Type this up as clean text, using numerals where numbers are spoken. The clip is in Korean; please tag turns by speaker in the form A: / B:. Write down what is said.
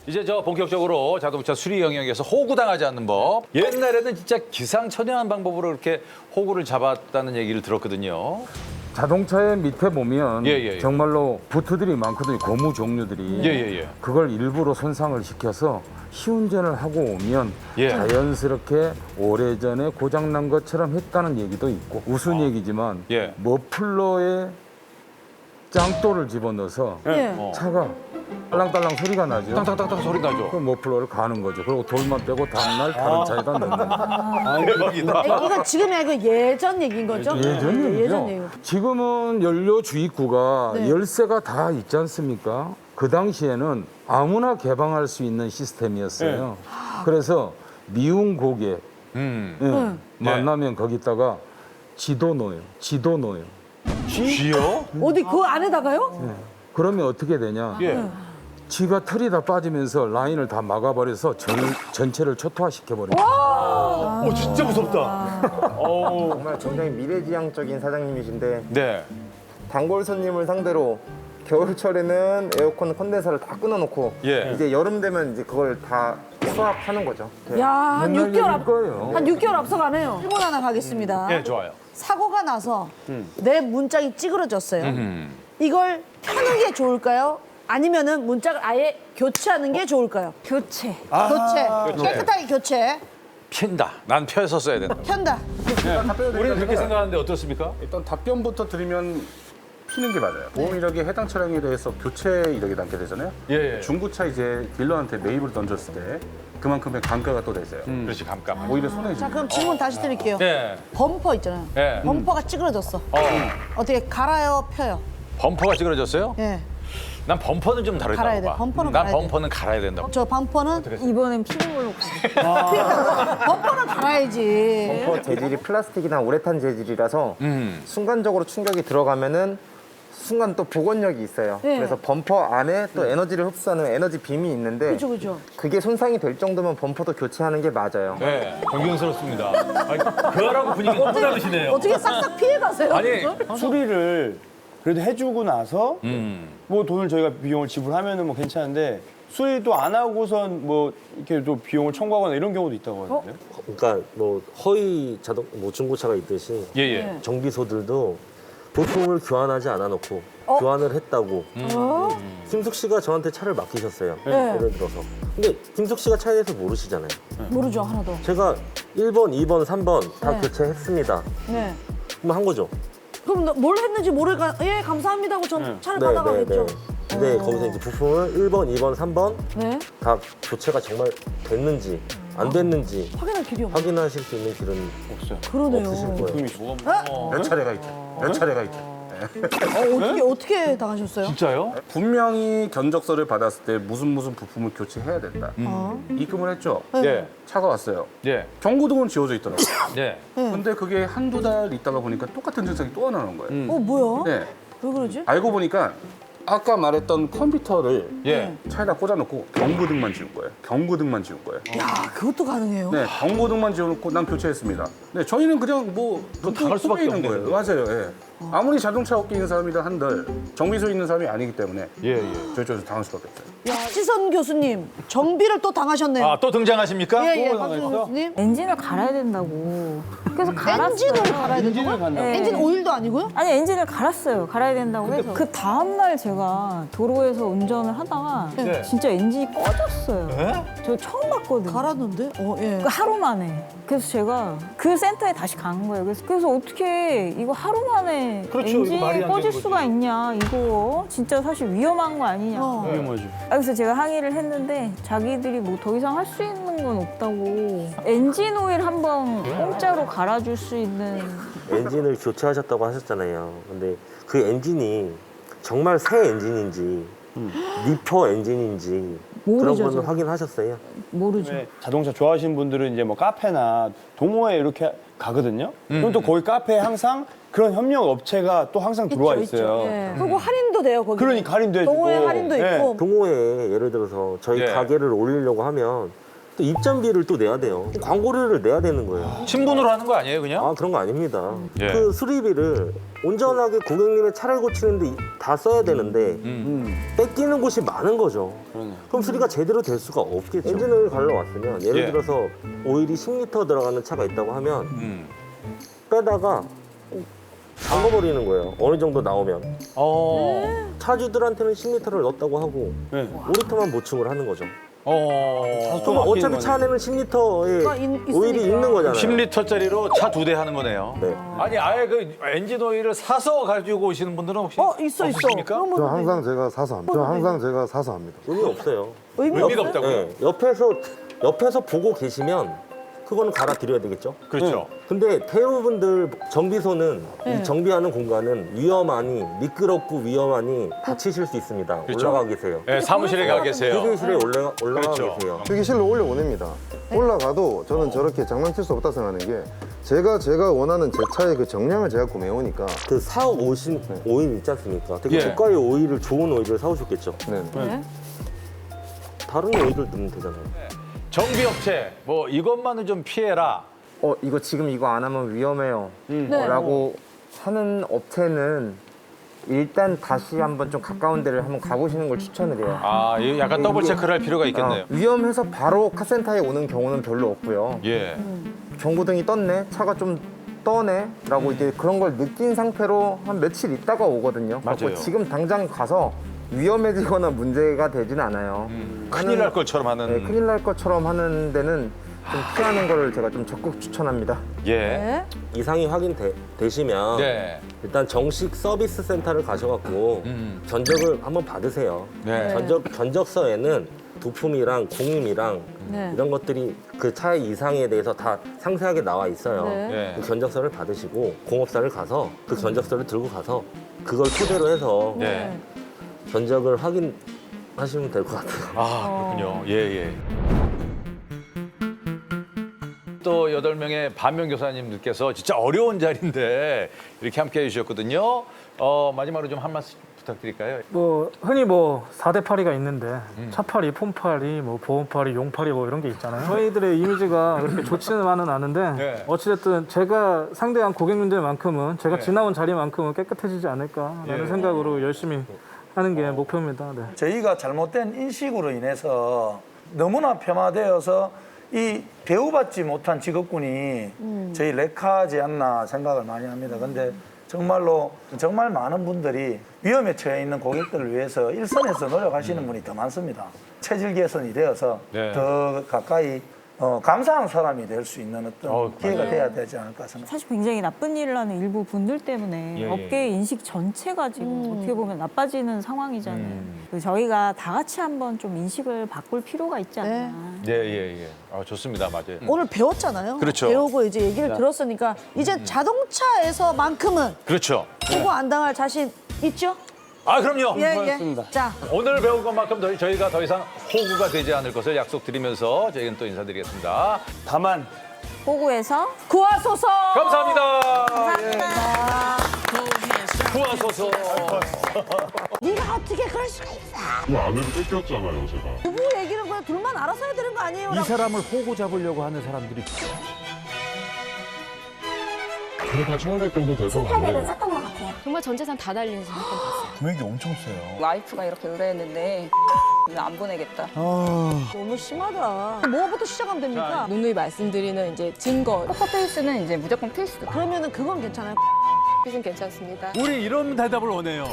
A: 이제 저 본격적으로 자동차 수리 영역에서 호구당하지 않는 법. 옛날에는 진짜 기상천외한 방법으로 이렇게 호구를 잡았다는 얘기를 들었거든요.
B: 자동차의 밑에 보면
A: 예.
B: 정말로 부트들이 많거든요. 고무 종류들이.
A: 예.
B: 그걸 일부러 손상을 시켜서 시운전을 하고 오면
A: 예.
B: 자연스럽게 오래전에 고장난 것처럼 했다는 얘기도 있고 우스운 얘기지만
A: 예.
B: 머플러에 짱돌을 집어넣어서
C: 예.
B: 차가 딸랑딸랑 소리가 나죠.
A: 땅땅땅땅 소리 나죠.
B: 그 머플러를 가는 거죠. 그리고 돌만 빼고 다음날 다른 차에다 넣는 거예요.
A: 대박이다.
C: 이건 지금이 아니고 예전 얘기인 거죠?
B: 예전 얘기죠.
C: 예전 얘기.
B: 지금은 연료 주입구가
C: 네.
B: 열쇠가 다 있지 않습니까? 그 당시에는 아무나 개방할 수 있는 시스템이었어요. 그래서 미운 고객 예, 만나면 거기다가 지도 넣어요.
A: 쥐요?
C: 어디 그 안에다가요?
B: 그러면 어떻게 되냐?
A: 예.
B: 지가 털이 다 빠지면서 라인을 다 막아버려서 전체를 초토화시켜버려요.
A: 오, 진짜 무섭다.
D: 정말 굉장히 미래지향적인 사장님이신데
A: 네.
D: 단골 손님을 상대로 겨울철에는 에어컨 컨덴서를 다 끊어놓고
A: 예.
D: 이제 여름 되면 이제 그걸 다 수압하는 거죠.
C: 야, 한
B: 맨날
C: 6개월
B: 얘기일 거예요.
C: 한 6개월 앞서가네요. 질문 하나 가겠습니다.
A: 예, 좋아요.
C: 사고가 나서 내 문짝이 찌그러졌어요. 이걸 펴는 게 좋을까요? 아니면은 문짝을 아예 교체하는 게 좋을까요? 교체. 교체. 깨끗하게 교체.
A: 핀다. 난 펴서 써야 된다.
C: 편다.
A: 우리는 그렇게 생각하는데 어떻습니까?
E: 일단 답변부터 드리면 피는 게 맞아요. 보험 이력이 해당 차량에 대해서 교체 이력이 남게 되잖아요.
A: 예.
E: 중고차 이제 딜러한테 매입을 던졌을 때 그만큼의 감가가 또 되세요.
A: 그렇지, 감감.
E: 오히려 손해지.
C: 자, 그럼 질문 다시 드릴게요.
A: 예.
C: 범퍼 있잖아요.
A: 예.
C: 범퍼가 찌그러졌어. 어떻게 갈아요, 펴요?
A: 범퍼가 찌그러졌어요?
C: 예.
A: 난 범퍼는 좀 다르다고
C: 갈아야 돼.
A: 봐.
C: 범퍼는
A: 난
C: 갈아야 돼.
A: 범퍼는 갈아야 된다고.
C: 저 범퍼는
F: 이번엔 피는 걸로 가.
C: 범퍼는 갈아야지.
D: 범퍼 재질이 플라스틱이나 우레탄 재질이라서 순간적으로 충격이 들어가면은 순간 또 복원력이 있어요.
C: 네.
D: 그래서 범퍼 안에 또 에너지를 흡수하는 에너지 빔이 있는데
C: 그죠, 그죠.
D: 그게 손상이 될 정도면 범퍼도 교체하는 게 맞아요.
A: 네, 존경스럽습니다. 아니, 그거라고 분위기 너무 다르시네요.
C: 어떻게 싹싹 피해 가세요?
A: 아니,
G: 수리를 그래도 해주고 나서 뭐 돈을 저희가 비용을 지불하면은 뭐 괜찮은데 수리도 안 하고선 뭐 이렇게 또 비용을 청구하거나 이런 경우도 있다고 하는데요.
H: 그러니까 뭐 허위 자동 뭐 중고차가 있듯이
A: 예.
H: 정비소들도 부품을 교환하지 않아 놓고 교환을 했다고 김숙 씨가 저한테 차를 맡기셨어요. 예를 들어서. 근데 김숙 씨가 차에 대해서 모르시잖아요.
C: 모르죠, 하나도.
H: 제가 1번, 2번, 3번 다
C: 네.
H: 교체했습니다.
C: 네.
H: 그럼 한 거죠.
C: 그럼 뭘 했는지 모르니까 예, 감사합니다 하고 전 차를 받아가겠죠.
H: 근데 거기서 이제 부품을 1번, 2번, 3번
C: 네.
H: 다 교체가 정말 됐는지 안 됐는지
C: 확인할 길이 없네.
H: 확인하실 수 있는 길은
C: 그러네요.
H: 없으실 거예요.
E: 몇 차례가 있죠. 몇 차례가 있죠.
C: 어떻게 당하셨어요?
A: 진짜요?
E: 분명히 견적서를 받았을 때 무슨 부품을 교체해야 된다. 입금을 했죠.
A: 예.
E: 차가 왔어요.
A: 예.
E: 경고등은 지워져 있더라고요.
A: 예.
E: 근데 그게 한두 달 있다가 보니까 똑같은 증상이 또 하나 나온 거예요.
C: 뭐야?
E: 네.
C: 왜 그러지?
E: 알고 보니까 아까 말했던 컴퓨터를
A: 예.
E: 차에다 꽂아놓고 경고등만 지운 거예요. 경고등만 지운 거예요.
C: 야, 그것도 가능해요?
E: 네, 경고등만 지워놓고 난 교체했습니다. 네, 저희는 그냥 뭐
A: 당할 수밖에
E: 있는
A: 없네,
E: 거예요. 맞아요. 예. 아무리 자동차 업계에 있는 사람이다 한들 정비소에 있는 사람이 아니기 때문에
A: 예.
E: 저희 쪽에서 당할 수밖에 없어요.
C: 야, 지선 교수님, 정비를 또 당하셨네요.
A: 아, 또 등장하십니까?
C: 예, 박지선 교수님.
F: 엔진을 갈아야 된다고. 그래서 갈았어요.
C: 엔진을 갈아야
G: 엔진을
C: 된다고?
G: 간다고.
F: 네.
C: 엔진 오일도 아니고요?
F: 아니 엔진을 갈았어요. 갈아야 된다고 해서. 그 다음날 제가 도로에서 운전을 하다가
A: 네.
F: 진짜 엔진이 꺼졌어요. 저 처음 봤거든요.
C: 갈았는데? 예.
F: 그 하루 만에. 그래서 제가 그 센터에 다시 간 거예요. 그래서 어떻게 이거 하루 만에
A: 그렇죠. 이거 말이
F: 엔진이
A: 안
F: 꺼질
A: 되는
F: 수가 있냐. 이거 진짜 사실 위험한 거 아니냐.
G: 위험하죠.
F: 그래서 제가 항의를 했는데 자기들이 뭐 더 이상 할 수 있는 건 없다고. 엔진 오일 한번 공짜로 갈아줄 수 있는.
H: 엔진을 교체하셨다고 하셨잖아요. 근데 그 엔진이 정말 새 엔진인지 리퍼 엔진인지
F: 모르죠,
H: 그런 거는
F: 저는.
H: 확인하셨어요?
F: 모르죠.
G: 네, 자동차 좋아하시는 분들은 이제 뭐 카페나 동호회 이렇게 가거든요. 그럼 또 거기 카페에 항상 그런 협력 업체가 또 항상 들어와 있어요.
C: 예. 그리고 할인도 돼요, 거기.
G: 그러니까 할인도 해주고.
C: 동호회 할인도
G: 예.
C: 있고.
H: 동호회에 예를 들어서 저희
A: 예.
H: 가게를 올리려고 하면 또 입장비를 또 내야 돼요. 광고료를 내야 되는 거예요.
A: 친분으로 하는 거 아니에요, 그냥?
H: 아 그런 거 아닙니다.
A: 예.
H: 그 수리비를 온전하게 고객님의 차를 고치는데 다 써야 되는데 뺏기는 곳이 많은 거죠. 그럼 수리가 제대로 될 수가 없겠죠. 엔진오일 갈러 왔으면 예를
A: 예.
H: 들어서 오일이 10리터 들어가는 차가 있다고 하면 빼다가 잠궈버리는 거예요. 어느 정도 나오면. 차주들한테는 10리터를 넣었다고 하고
G: 네.
H: 5리터만 보충을 하는 거죠.
A: 어.
H: 그럼 어차피 차 안에는 10리터의 오일이 있는 거잖아요.
A: 10리터짜리로 차 2대 하는 거네요.
H: 네.
A: 아니 아예 그 엔진 오일을 사서 가지고 오시는 분들은 혹시
C: 있어.
A: 없으십니까?
C: 그런
I: 저
C: 분들
I: 항상 제가 사서 합니다. 저 항상 제가 사서 합니다.
H: 의미 없어요.
A: 의미가 없다고요?
H: 네, 옆에서 보고 계시면 그거는 갈아드려야 되겠죠.
A: 그렇죠.
H: 근데 대부분들 정비소는 이 정비하는 공간은 위험하니 미끄럽고 위험하니 다치실 수 있습니다.
A: 그렇죠.
H: 올라가 계세요.
A: 네, 사무실에 가 계세요.
H: 휴게실에 올라가
A: 그렇죠.
H: 계세요.
I: 휴게실로 올려보냅니다. 올라가도 저는 저렇게 장난칠 수 없다 생각하는 게 제가 원하는 제 차의 그 정량을 제가 구매해오니까
H: 그 사오신 오일 있지 않습니까? 되게
A: 예.
H: 고가의 오일을 좋은 오일을 사오셨겠죠.
I: 네.
H: 다른 오일을 넣으면 되잖아요.
A: 정비업체 뭐 이것만은 좀 피해라.
D: 이거 지금 이거 안 하면 위험해요.
C: 네.
D: 라고 하는 업체는 일단 다시 한번 좀 가까운 데를 한번 가보시는 걸 추천을 해요.
A: 아, 이거 약간 더블 체크를 할 필요가 있겠네요.
D: 위험해서 바로 카센터에 오는 경우는 별로 없고요.
A: 예.
D: 경고등이 떴네, 차가 좀 떠네 라고 이제 그런 걸 느낀 상태로 한 며칠 있다가 오거든요.
A: 맞아요.
D: 그래서 지금 당장 가서 위험해지거나 문제가 되진 않아요.
A: 큰일 날 것처럼 하는.
D: 네, 큰일 날 것처럼 하는 데는 좀 피하는 거를 제가 좀 적극 추천합니다.
A: 예.
C: 네.
H: 이상이 확인되시면
A: 네.
H: 일단 정식 서비스 센터를 가셔갖고 견적을 한번 받으세요.
A: 네.
H: 견적서에는 부품이랑 공임이랑
C: 네.
H: 이런 것들이 그 차의 이상에 대해서 다 상세하게 나와 있어요.
C: 네.
A: 네.
H: 그 견적서를 받으시고 공업사를 가서 그 견적서를 들고 가서 그걸 토대로 해서
A: 네.
H: 견적을 확인하시면 될 것 같아요.
A: 아, 그렇군요. 예, 예. 또 8명의 반면교사님들께서 진짜 어려운 자리인데 이렇게 함께 해주셨거든요. 마지막으로 좀 한 말씀 부탁드릴까요?
J: 뭐 흔히 뭐 4대 파리가 있는데 차파리, 폼파리, 뭐 보험파리, 용파리 뭐 이런 게 있잖아요. 저희들의 이미지가 그렇게 좋지만은 않은데
A: 네.
J: 어찌됐든 제가 상대한 고객님들만큼은 제가 지나온 자리만큼은 깨끗해지지 않을까라는
A: 예.
J: 생각으로 열심히 하는 게 목표입니다. 네.
K: 저희가 잘못된 인식으로 인해서 너무나 폄하되어서 이 대우받지 못한 직업군이 저희 렉하지 않나 생각을 많이 합니다. 근데 정말로 정말 많은 분들이 위험에 처해 있는 고객들을 위해서 일선에서 노력하시는 분이 더 많습니다. 체질 개선이 되어서
A: 네.
K: 더 가까이 감사한 사람이 될 수 있는 어떤 기회가 돼야 되지 않을까 생각합니다.
F: 사실 굉장히 나쁜 일을 하는 일부 분들 때문에
A: 예,
F: 업계의 인식 전체가 지금 어떻게 보면 나빠지는 상황이잖아요. 그래서 저희가 다 같이 한번 좀 인식을 바꿀 필요가 있지 않나.
A: 예, 예, 예. 좋습니다. 맞아요.
C: 오늘 배웠잖아요.
A: 그렇죠.
C: 배우고 이제 얘기를 들었으니까 이제 자동차에서만큼은
A: 그렇죠.
C: 보고 안 당할 자신 있죠?
A: 아, 그럼요.
C: 예. 자,
A: 오늘 배운 것만큼 저희가 더 이상 호구가 되지 않을 것을 약속드리면서 저희는 또 인사드리겠습니다.
G: 다만
F: 호구에서
C: 구하소서.
A: 감사합니다.
F: 감사합니다.
A: 구하소서.
C: 네가 어떻게 그럴 수가 있어?
L: 그 아내를 뺏겼잖아요, 제가.
C: 부부 얘기는 그냥 둘만 알아서 해야 되는 거 아니에요?
A: 이 사람을 호구 잡으려고 하는 사람들이
L: 제가 1,500 정도 돼서 가네.
M: 정말 전 재산 다 날리는 사건 봤어요.
G: 금액이 엄청 세요.
M: 와이프가 이렇게 의뢰했는데 안 보내겠다.
C: 너무 심하다. 뭐부터 시작하면 됩니까?
M: 누누이 말씀드리는 이제 증거. 포커페이스는 이제 무조건 필수.
C: 그러면은 그건 괜찮아요.
M: 는 괜찮습니다.
A: 우리 이런 대답을 원해요.